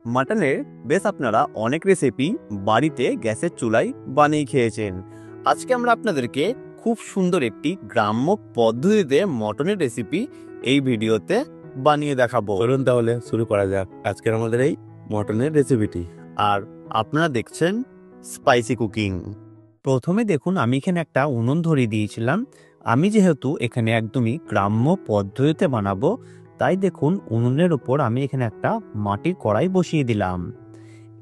মাটনের বেশ আপনারা অনেক রেসিপি বাড়িতে গ্যাসের চুলায় বানিয়ে খেয়েছেন। আজকে আমরা আপনাদেরকে খুব সুন্দর একটি গ্রাম্য পদ্ধতিতে মটনের রেসিপি এই ভিডিওতে বানিয়ে দেখাবো। চলুন তাহলে শুরু করা যাক আজকের আমাদের এই মটনের রেসিপিটি। আর আপনারা দেখছেন স্পাইসি কুকিং। প্রথমে দেখুন আমি এখানে একটা উনুন ধরিয়ে দিয়েছিলাম। আমি যেহেতু এখানে একদমই গ্রাম্য পদ্ধতিতে বানাবো, তাই দেখুন উনুনের উপর আমি এখানে একটা মাটির কড়াই বসিয়ে দিলাম।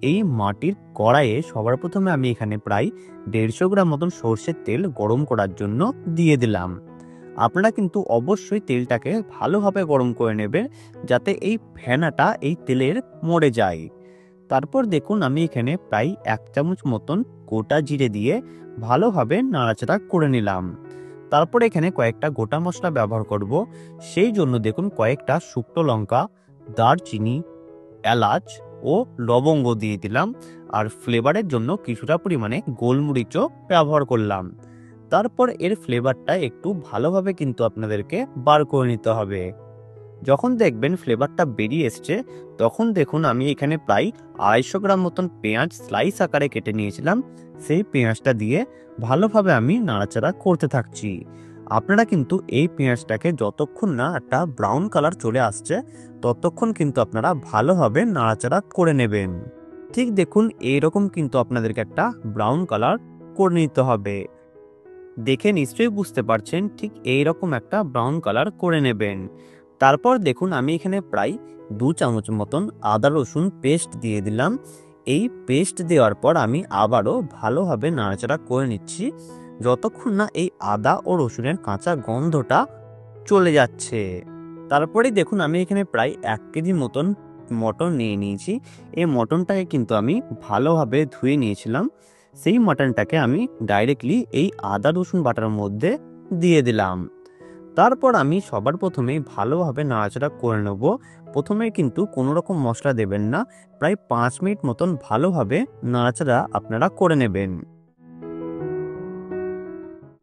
এই মাটির কড়াইয়ে সবার প্রথমে আমি এখানে প্রায় 150 গ্রাম মতন সর্ষের তেল গরম করার জন্য দিয়ে দিলাম। আপনারা কিন্তু অবশ্যই তেলটাকে ভালোভাবে গরম করে নেবেন, যাতে এই ফেনাটা এই তেলের মরে যায়। তারপর দেখুন আমি এখানে প্রায় 1 চামচ মতন গোটা জিরে দিয়ে ভালোভাবে নাড়াচাড়া করে নিলাম। তারপর এখানে কয়েকটা গোটা মশলা ব্যবহার করব। সেই জন্য দেখুন কয়েকটা শুকনো লঙ্কা, দারচিনি, এলাচ ও লবঙ্গ দিয়ে দিলাম। আর ফ্লেভারের জন্য কিছুটা পরিমাণে গোলমরিচও ব্যবহার করলাম। তারপর এর ফ্লেভারটা একটু ভালোভাবে কিন্তু আপনাদেরকে বার করে নিতে হবে। যখন দেখবেন ফ্লেভারটা বেরিয়ে এসছে, তখন দেখুন আমি এখানে প্রায় 250 গ্রাম মতন পেঁয়াজ স্লাইস আকারে কেটে নিয়েছিলাম। সেই পেঁয়াজটা দিয়ে ভালোভাবে আমি নাড়াচাড়া করতে থাকছি। আপনারা কিন্তু এই পেঁয়াজটাকে যতক্ষণ না একটা ব্রাউন কালার চলে আসছে, ততক্ষণ কিন্তু আপনারা ভালোভাবে নাড়াচাড়া করে নেবেন। ঠিক দেখুন এইরকম কিন্তু আপনাদেরকে একটা ব্রাউন কালার করে নিতে হবে। দেখে নিশ্চয়ই বুঝতে পারছেন, ঠিক এইরকম একটা ব্রাউন কালার করে নেবেন। তারপর দেখুন আমি এখানে প্রায় 2 চামচ মতন আদা রসুন পেস্ট দিয়ে দিলাম। এই পেস্ট দেওয়ার পর আমি আবারও ভালোভাবে নাড়াচাড়া করে নিচ্ছি, যতক্ষণ না এই আদা ও রসুনের কাঁচা গন্ধটা চলে যাচ্ছে। তারপরে দেখুন আমি এখানে প্রায় 1 কেজি মতন মটন নিয়ে নিয়েছি। এই মটনটাকে কিন্তু আমি ভালোভাবে ধুয়ে নিয়েছিলাম। সেই মটনটাকে আমি ডাইরেক্টলি এই আদা রসুন বাটার মধ্যে দিয়ে দিলাম। তারপর আমি সবার প্রথমেই ভালোভাবে নাড়াচাড়া করে নেব। প্রথমে কিন্তু কোনো রকম মশলা দেবেন না, প্রায় 5 মিনিট মতন ভালোভাবে নাড়াচাড়া আপনারা করে নেবেন।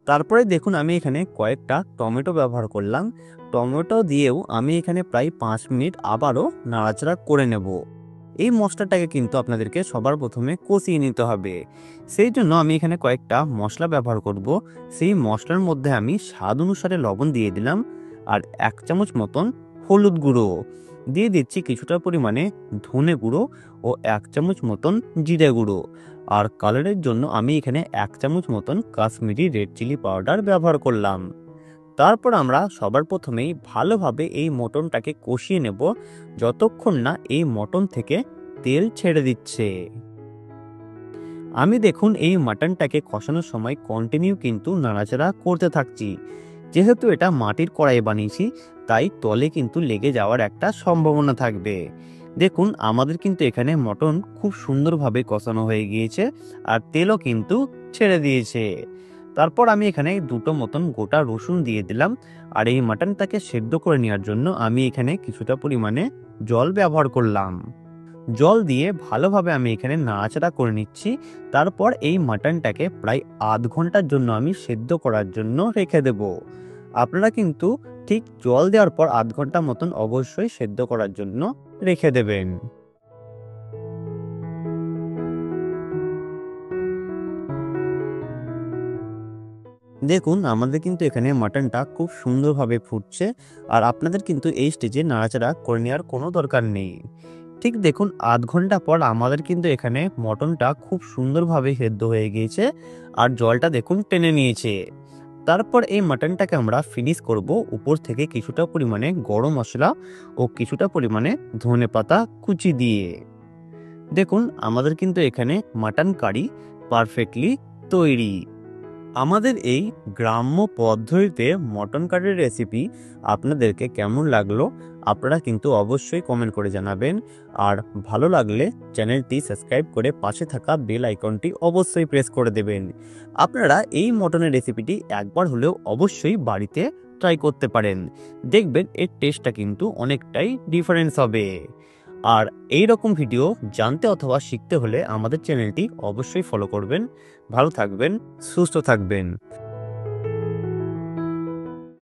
তারপরে দেখুন আমি এখানে কয়েকটা টমেটো ব্যবহার করলাম। টমেটো দিয়েও আমি এখানে প্রায় 5 মিনিট আবারও নাড়াচাড়া করে নেব। এই মশলাটাকে কিন্তু আপনাদেরকে সবার প্রথমে কষিয়ে নিতে হবে। সেই জন্য আমি এখানে কয়েকটা মশলা ব্যবহার করব। সেই মশলার মধ্যে আমি স্বাদ অনুসারে লবণ দিয়ে দিলাম, আর 1 চামচ মতন হলুদ গুঁড়ো দিয়ে দিচ্ছি, কিছুটা পরিমাণে ধনে গুঁড়ো ও 1 চামচ মতন জিরে গুঁড়ো। আর কালারের জন্য আমি এখানে 1 চামচ মতন কাশ্মীরি রেড চিলি পাউডার ব্যবহার করলাম। তারপর আমরা সবার প্রথমেই ভালোভাবে এই মটনটাকে কষিয়ে নেব, যতক্ষণ না এই মটন থেকে তেল ছেড়ে দিচ্ছে। আমি দেখুন এই মাটনটাকে কষানোর সময় কন্টিনিউ কিন্তু নাড়াচাড়া করতে থাকছি। যেহেতু এটা মাটির কড়াইয়ে বানিয়েছি, তাই তলে কিন্তু লেগে যাওয়ার একটা সম্ভাবনা থাকবে। দেখুন আমাদের কিন্তু এখানে মটন খুব সুন্দরভাবে কষানো হয়ে গিয়েছে, আর তেলও কিন্তু ছেড়ে দিয়েছে। তারপর আমি এখানে 2টো মতন গোটা রসুন দিয়ে দিলাম। আর এই মাটনটাকে সেদ্ধ করে নেওয়ার জন্য আমি এখানে কিছুটা পরিমাণে জল ব্যবহার করলাম। জল দিয়ে ভালোভাবে আমি এখানে নাড়াচাড়া করে নিচ্ছি। তারপর এই মাটনটাকে প্রায় আধ ঘন্টার জন্য আমি সেদ্ধ করার জন্য রেখে দেব। আপনারা কিন্তু ঠিক জল দেওয়ার পর আধ ঘন্টা মতন অবশ্যই সেদ্ধ করার জন্য রেখে দেবেন। দেখুন আমাদের কিন্তু এখানে মাটনটা খুব সুন্দরভাবে ফুটছে, আর আপনাদের কিন্তু এই স্টেজে নাড়াচাড়া করে নেওয়ার কোনো দরকার নেই। ঠিক দেখুন আধ ঘন্টা পর আমাদের কিন্তু এখানে মটনটা খুব সুন্দরভাবে সেদ্ধ হয়ে গিয়েছে, আর জলটা দেখুন টেনে নিয়েছে। তারপর এই মাটনটাকে আমরা ফিনিশ করব উপর থেকে কিছুটা পরিমাণে গরম মশলা ও কিছুটা পরিমাণে ধনেপাতা কুচি দিয়ে। দেখুন আমাদের কিন্তু এখানে মাটন কারি পারফেক্টলি তৈরি। আমাদের এই গ্রাম্য পদ্ধতিতে মটন কারির রেসিপি আপনাদেরকে কেমন লাগলো, আপনারা কিন্তু অবশ্যই কমেন্ট করে জানাবেন। আর ভালো লাগলে চ্যানেলটি সাবস্ক্রাইব করে পাশে থাকা বেল আইকনটি অবশ্যই প্রেস করে দেবেন। আপনারা এই মটনের রেসিপিটি একবার হলেও অবশ্যই বাড়িতে ট্রাই করতে পারেন। দেখবেন এর টেস্টটা কিন্তু অনেকটাই ডিফারেন্স হবে। আর এই রকম ভিডিও জানতে অথবা শিখতে হলে আমাদের চ্যানেলটি অবশ্যই ফলো করবেন। ভালো থাকবেন, সুস্থ থাকবেন।